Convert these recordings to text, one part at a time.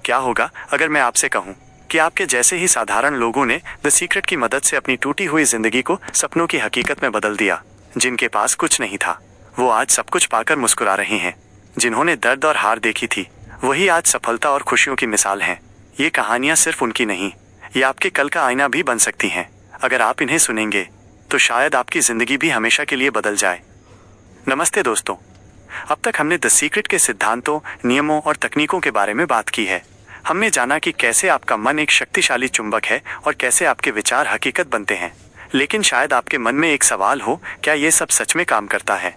क्या होगा अगर मैं आपसे कहूं कि आपके जैसे ही साधारण लोगों ने द सीक्रेट की मदद से अपनी टूटी हुई जिंदगी को सपनों की हकीकत में बदल दिया। जिनके पास कुछ नहीं था वो आज सब कुछ पाकर मुस्कुरा रहे हैं। जिन्होंने दर्द और हार देखी थी वही आज सफलता और खुशियों की मिसाल हैं। ये कहानियां सिर्फ उनकी नहीं, ये आपके कल का आईना भी बन सकती हैं। अगर आप इन्हें सुनेंगे तो शायद आपकी जिंदगी भी हमेशा के लिए बदल जाए। नमस्ते दोस्तों, अब तक हमने द सीक्रेट के सिद्धांतों, नियमों और तकनीकों के बारे में बात की है। हमने जाना कि कैसे आपका मन एक शक्तिशाली चुंबक है और कैसे आपके विचार हकीकत बनते हैं। लेकिन शायद आपके मन में एक सवाल हो, क्या ये सब सच में काम करता है?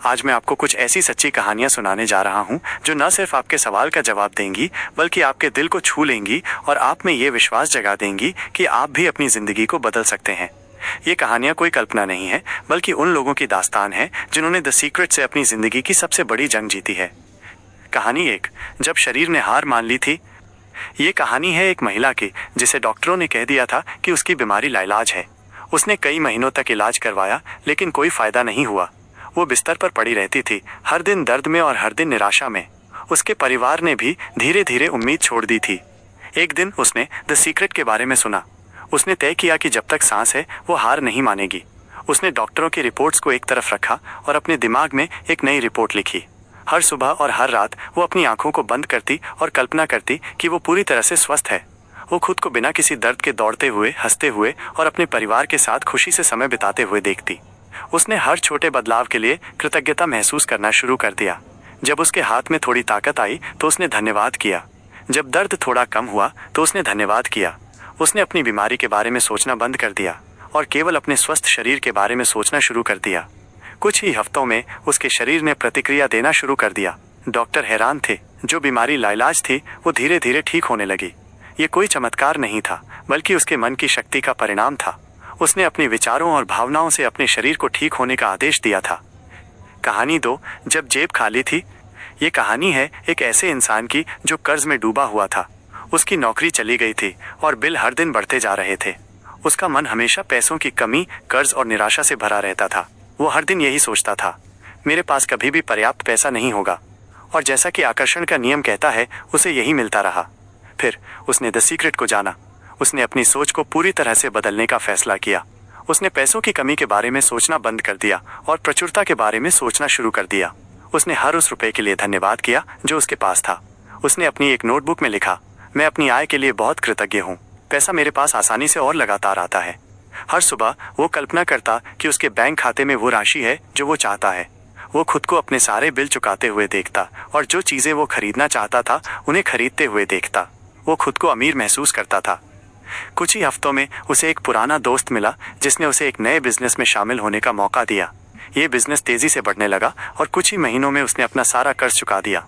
आज मैं आपको कुछ ऐसी सच्ची कहानियां सुनाने जा रहा हूं जो न सिर्फ आपके सवाल का जवाब देंगी बल्कि आपके दिल को छू लेंगी और आप में ये विश्वास जगा देंगी कि आप भी अपनी जिंदगी को बदल सकते हैं। ये कहानियां कोई कल्पना नहीं है बल्कि उन लोगों की दास्तान है जिन्होंने द सीक्रेट से अपनी जिंदगी की सबसे बड़ी जंग जीती है। कहानी 1, जब शरीर ने हार मान ली थी। ये कहानी है एक महिला की जिसे डॉक्टरों ने कह दिया था कि उसकी बीमारी लाइलाज है। उसने कई महीनों तक इलाज करवाया लेकिन कोई फायदा नहीं हुआ। वो बिस्तर पर पड़ी रहती थी, हर दिन दर्द में और हर दिन निराशा में। उसके परिवार ने भी धीरे धीरे उम्मीद छोड़ दी थी। एक दिन उसने द सीक्रेट के बारे में सुना। उसने तय किया कि जब तक सांस है वो हार नहीं मानेगी। उसने डॉक्टरों की रिपोर्ट्स को एक तरफ रखा और अपने दिमाग में एक नई रिपोर्ट लिखी। हर सुबह और हर रात वो अपनी आंखों को बंद करती और कल्पना करती कि वो पूरी तरह से स्वस्थ है। वो खुद को बिना किसी दर्द के दौड़ते हुए, हंसते हुए और अपने परिवार के साथ खुशी से समय बिताते हुए देखती। उसने हर छोटे बदलाव के लिए कृतज्ञता महसूस करना शुरू कर दिया। जब उसके हाथ में थोड़ी ताकत आई तो उसने धन्यवाद किया। जब दर्द थोड़ा कम हुआ तो उसने धन्यवाद किया। उसने अपनी बीमारी के बारे में सोचना बंद कर दिया और केवल अपने स्वस्थ शरीर के बारे में सोचना शुरू कर दिया। कुछ ही हफ्तों में उसके शरीर ने प्रतिक्रिया देना शुरू कर दिया। डॉक्टर हैरान थे। जो बीमारी लाइलाज थी वो धीरे धीरे ठीक होने लगी। ये कोई चमत्कार नहीं था बल्कि उसके मन की शक्ति का परिणाम था। उसने अपने विचारों और भावनाओं से अपने शरीर को ठीक होने का आदेश दिया था। कहानी 2, जब जेब खाली थी। ये कहानी है एक ऐसे इंसान की जो कर्ज में डूबा हुआ था। उसकी नौकरी चली गई थी और बिल हर दिन बढ़ते जा रहे थे। उसका मन हमेशा पैसों की कमी, कर्ज और निराशा से भरा रहता था। वो हर दिन यही सोचता था, मेरे पास कभी भी पर्याप्त पैसा नहीं होगा। और जैसा कि आकर्षण का नियम कहता है, उसे यही मिलता रहा। फिर उसने द सीक्रेट को जाना। उसने अपनी सोच को पूरी तरह से बदलने का फैसला किया। उसने पैसों की कमी के बारे में सोचना बंद कर दिया और प्रचुरता के बारे में सोचना शुरू कर दिया। उसने हर उस रुपए के लिए धन्यवाद किया जो उसके पास था। उसने अपनी एक नोटबुक में लिखा, मैं अपनी आय के लिए बहुत कृतज्ञ हूँ। पैसा मेरे पास आसानी से और लगातार आता है। हर सुबह वो कल्पना करता कि उसके बैंक खाते में वो राशि है जो वो चाहता है। वो खुद को अपने सारे बिल चुकाते हुए देखता और जो चीज़ें वो खरीदना चाहता था उन्हें खरीदते हुए देखता। वो खुद को अमीर महसूस करता था। कुछ ही हफ्तों में उसे एक पुराना दोस्त मिला जिसने उसे एक नए बिजनेस में शामिल होने का मौका दिया। ये बिजनेस तेजी से बढ़ने लगा और कुछ ही महीनों में उसने अपना सारा कर्ज चुका दिया।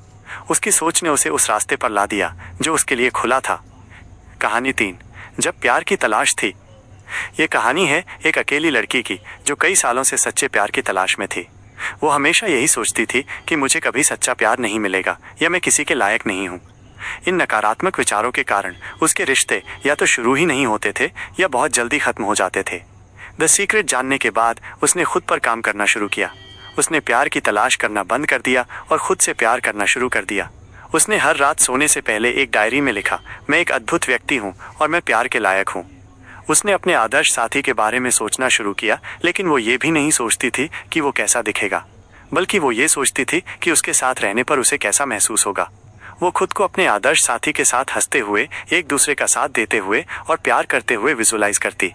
उसकी सोच ने उसे उस रास्ते पर ला दिया जो उसके लिए खुला था। कहानी 3, जब प्यार की तलाश थी। ये कहानी है एक अकेली लड़की की जो कई सालों से सच्चे प्यार की तलाश में थी। वो हमेशा यही सोचती थी कि मुझे कभी सच्चा प्यार नहीं मिलेगा या मैं किसी के लायक नहीं हूँ। इन नकारात्मक विचारों के कारण उसके रिश्ते या तो शुरू ही नहीं होते थे या बहुत जल्दी खत्म हो जाते थे। द सीक्रेट जानने के बाद उसने खुद पर काम करना शुरू किया। उसने प्यार की तलाश करना बंद कर दिया और खुद से प्यार करना शुरू कर दिया। उसने हर रात सोने से पहले एक डायरी में लिखा, मैं एक अद्भुत व्यक्ति हूँ और मैं प्यार के लायक हूँ। उसने अपने आदर्श साथी के बारे में सोचना शुरू किया, लेकिन वो ये भी नहीं सोचती थी कि वो कैसा दिखेगा, बल्कि वो ये सोचती थी कि उसके साथ रहने पर उसे कैसा महसूस होगा। वो खुद को अपने आदर्श साथी के साथ हंसते हुए, एक दूसरे का साथ देते हुए और प्यार करते हुए विजुलाइज करती।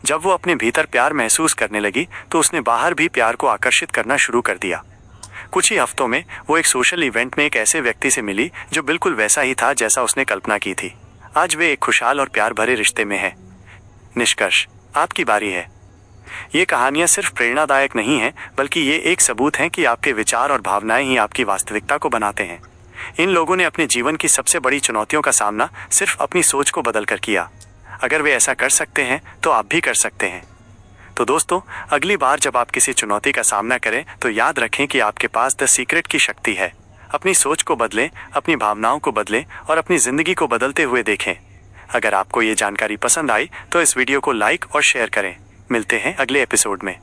जब वो अपने भीतर प्यार महसूस करने लगी तो उसने बाहर भी प्यार को आकर्षित करना शुरू कर दिया। कुछ ही हफ्तों में वो एक सोशल इवेंट में एक ऐसे व्यक्ति से मिली जो बिल्कुल वैसा ही था जैसा उसने कल्पना की थी। आज वे एक खुशहाल और प्यार भरे रिश्ते में हैं। निष्कर्ष, आपकी बारी है। ये कहानियाँ सिर्फ प्रेरणादायक नहीं हैं बल्कि ये एक सबूत हैं कि आपके विचार और भावनाएं ही आपकी वास्तविकता को बनाते हैं। इन लोगों ने अपने जीवन की सबसे बड़ी चुनौतियों का सामना सिर्फ अपनी सोच को बदलकर किया। अगर वे ऐसा कर सकते हैं तो आप भी कर सकते हैं। तो दोस्तों, अगली बार जब आप किसी चुनौती का सामना करें तो याद रखें कि आपके पास द सीक्रेट की शक्ति है। अपनी सोच को बदलें, अपनी भावनाओं को बदलें और अपनी ज़िंदगी को बदलते हुए देखें। अगर आपको ये जानकारी पसंद आई तो इस वीडियो को लाइक और शेयर करें। मिलते हैं अगले एपिसोड में।